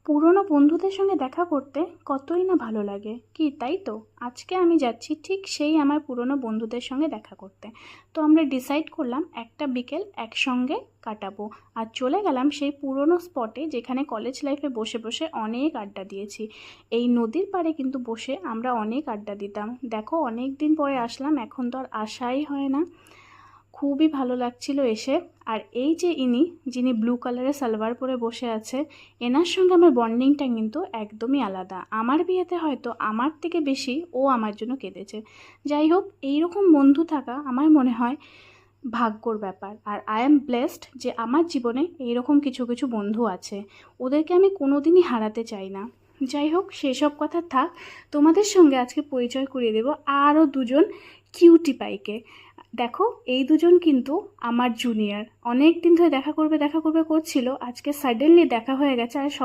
পুরনো বন্ধুদের সঙ্গে দেখা করতে কতই না ভালো লাগে, কি তাই তো? আজকে আমি যাচ্ছি ঠিক সেই আমার পুরনো বন্ধুদের সঙ্গে দেখা করতে। তো আমরা ডিসাইড করলাম একটা বিকেল একসঙ্গে কাটাবো। আর চলে গেলাম সেই পুরনো স্পটে যেখানে কলেজ লাইফে বসে বসে অনেক আড্ডা দিয়েছি। এই নদীর পাড়ে কিন্তু বসে আমরা অনেক আড্ডা দিতাম। দেখো, অনেক দিন পরে আসলাম, এখন তো আর আসাই হয় না। খুবই ভালো লাগছিল এসে। আর এই যে যিনি ব্লু কালারের সালোয়ার পরে বসে আছে, এনার সঙ্গে আমার বন্ডিংটা কিন্তু একদমই আলাদা। আমার বিয়েতে হয়তো আমার থেকে বেশি ও আমার জন্য কেঁদেছে। যাই হোক, এইরকম বন্ধু থাকা আমার মনে হয় ভাগ্যর ব্যাপার। আর আই এম ব্লেসড যে আমার জীবনে এইরকম কিছু কিছু বন্ধু আছে। ওদেরকে আমি কোনোদিনই হারাতে চাই না। যাই হোক, সেসব কথা থাক। তোমাদের সঙ্গে আজকে পরিচয় করিয়ে দেব আরও দুজন কিউটি পাইকে। দেখো, এই দুজন কিন্তু আমার জুনিয়র। অনেক দিন ধরে দেখা করবে করছিল, আজকে সাডেনলি দেখা হয়ে গেছে। আর